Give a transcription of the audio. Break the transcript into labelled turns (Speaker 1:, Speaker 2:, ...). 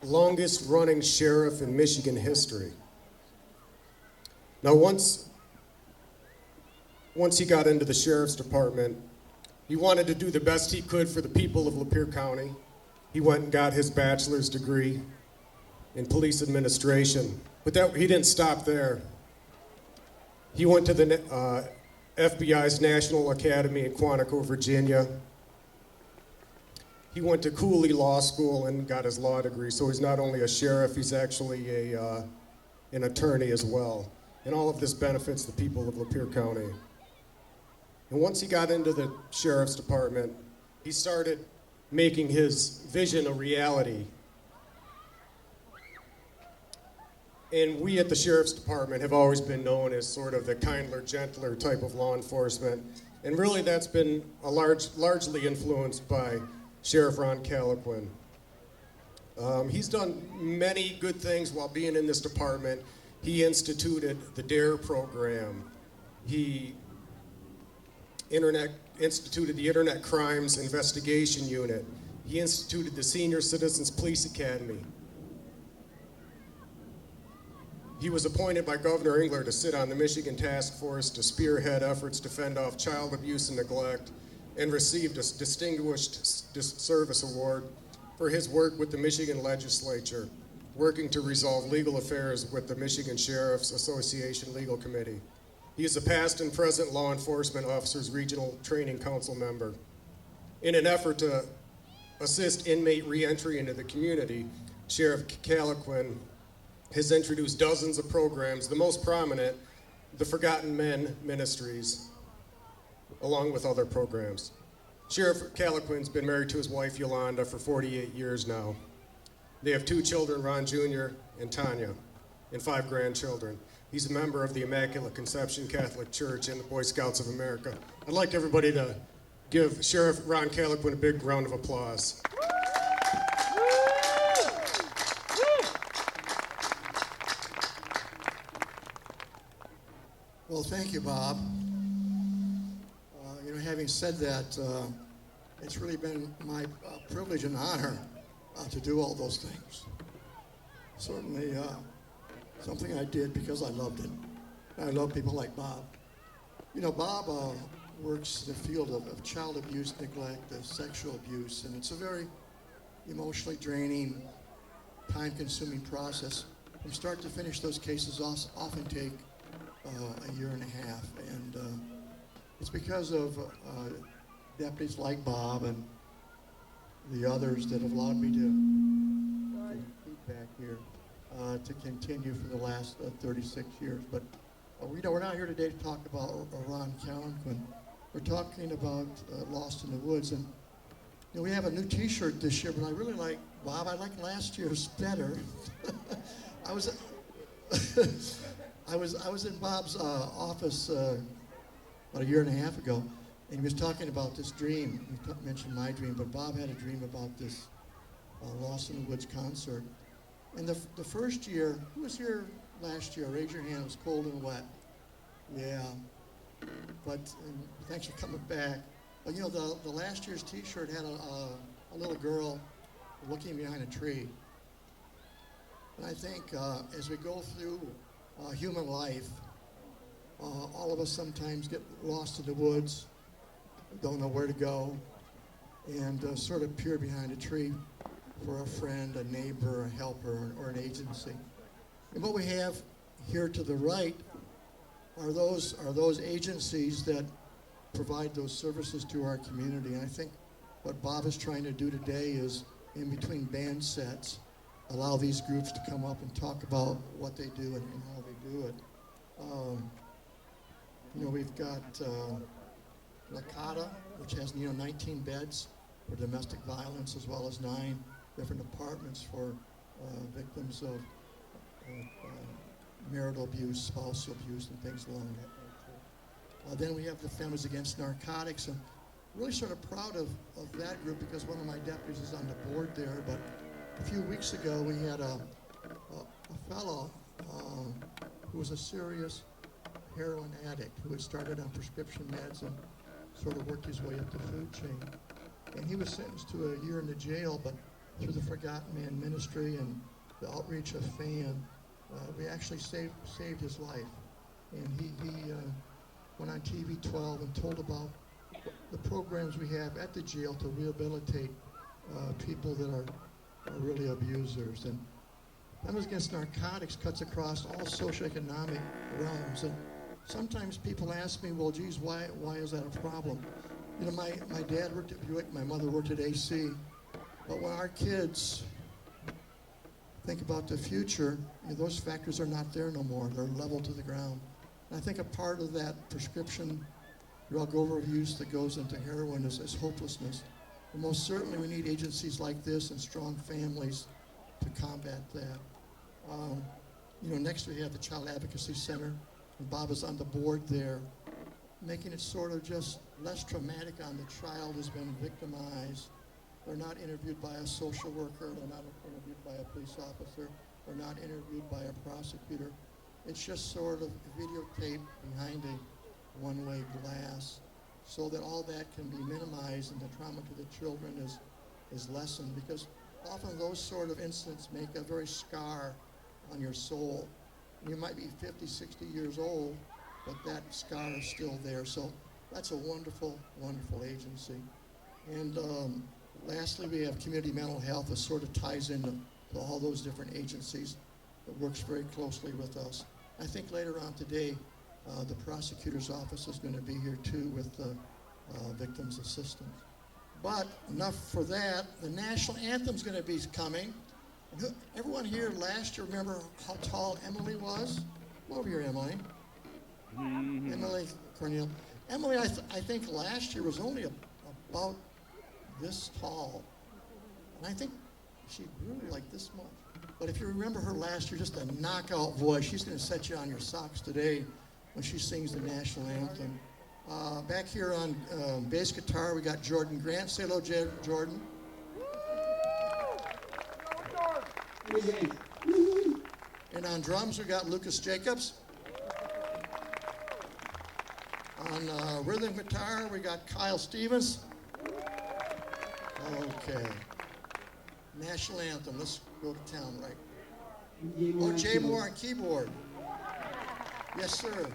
Speaker 1: longest running sheriff in Michigan history. Now, once he got into the sheriff's department, he wanted to do the best he could for the people of Lapeer County. He went and got his bachelor's degree in police administration. But he didn't stop there. He went to the FBI's National Academy in Quantico, Virginia. He went to Cooley Law School and got his law degree. So he's not only a sheriff, he's actually an attorney as well. And all of this benefits the people of Lapeer County. And once he got into the sheriff's department, he started making his vision a reality. And we at the Sheriff's Department have always been known as sort of the kindler, gentler type of law enforcement. And really that's been largely influenced by Sheriff Ron Kalanquin. He's done many good things while being in this department. He instituted the DARE program. He instituted the Internet Crimes Investigation Unit. He instituted the Senior Citizens Police Academy. He was appointed by Governor Engler to sit on the Michigan Task Force to spearhead efforts to fend off child abuse and neglect, and received a Distinguished Service Award for his work with the Michigan Legislature, working to resolve legal affairs with the Michigan Sheriff's Association Legal Committee. He is a past and present Law Enforcement Officers Regional Training Council member. In an effort to assist inmate reentry into the community, Sheriff Kalanquin has introduced dozens of programs, the most prominent, the Forgotten Men Ministries, along with other programs. Sheriff Kalanquin's been married to his wife Yolanda for 48 years now. They have 2 children, Ron Jr. and Tanya, and 5 grandchildren. He's a member of the Immaculate Conception Catholic Church and the Boy Scouts of America. I'd like everybody to give Sheriff Ron Kalanquin a big round of applause.
Speaker 2: Well, thank you, Bob. Having said that, it's really been my privilege and honor to do all those things. Certainly something I did because I loved it. And I love people like Bob. You know, Bob works in the field of child abuse, neglect, sexual abuse, and it's a very emotionally draining, time-consuming process. From start to finish, those cases often take a year and a half, and it's because of deputies like Bob and the others that have allowed me to feedback here to continue for the last 36 years. But we're not here today to talk about Ron Kalanquin. We're talking about Lost in the Woods, and we have a new T-shirt this year. But I really like Bob. I like last year's better. I was in Bob's office about a year and a half ago, and he was talking about this dream. He mentioned my dream, but Bob had a dream about this Lost in the Woods concert. And the first year, who was here last year? Raise your hand. It was cold and wet. Yeah. But thanks for coming back. But the last year's T-shirt had a little girl looking behind a tree. And I think as we go through human life, all of us sometimes get lost in the woods, don't know where to go, and sort of peer behind a tree for a friend, a neighbor, a helper, or an agency. And what we have here to the right are those agencies that provide those services to our community. And I think what Bob is trying to do today is, in between band sets, allow these groups to come up and talk about what they do and how they do it. We've got Lakata, which has 19 beds for domestic violence, as well as 9 different apartments for victims of marital abuse, spousal abuse, and things along that nature. Then we have the Families Against Narcotics, and really sort of proud of that group because one of my deputies is on the board there. But a few weeks ago, we had a fellow who was a serious heroin addict who had started on prescription meds and sort of worked his way up the food chain. And he was sentenced to a year in the jail, but through the Forgotten Man Ministry and the outreach of FAN, we actually saved his life. And he went on TV 12 and told about the programs we have at the jail to rehabilitate people that are really abusers. And Veterans Against Narcotics cuts across all socioeconomic realms. And sometimes people ask me, well, geez, why is that a problem? You know, my dad worked at Buick, my mother worked at AC. But when our kids think about the future, you know, those factors are not there no more. They're leveled to the ground. And I think a part of that prescription drug overuse that goes into heroin is hopelessness. And most certainly we need agencies like this and strong families to combat that. You know, next we have the Child Advocacy Center, and Bob is on the board there, making it sort of just less traumatic on the child who's been victimized. They're not interviewed by a social worker, they're not interviewed by a police officer, they're not interviewed by a prosecutor. It's just sort of videotape behind a one-way glass so that all that can be minimized and the trauma to the children is lessened, because often those sort of incidents make a very scar on your soul. You might be 50, 60 years old, but that scar is still there. So that's a wonderful, wonderful agency. And lastly, we have community mental health that sort of ties into all those different agencies that works very closely with us. I think later on today, the prosecutor's office is going to be here too with victims assistance. But enough for that. The national anthem's going to be coming. And everyone here last year, remember how tall Emily was? Come over here, Emily. Emily Cornell. Emily, I think last year was only about this tall. And I think she grew like this much. But if you remember her last year, just a knockout voice. She's going to set you on your socks today when she sings the national anthem. Back here on bass guitar, we got Jordan Grant. Say hello, Jordan. And on drums, we got Lucas Jacobs. On rhythm guitar, we got Kyle Stevens. Okay. National anthem. Let's go to town, right? Oh, Jay Moore on keyboard. Yes, sir.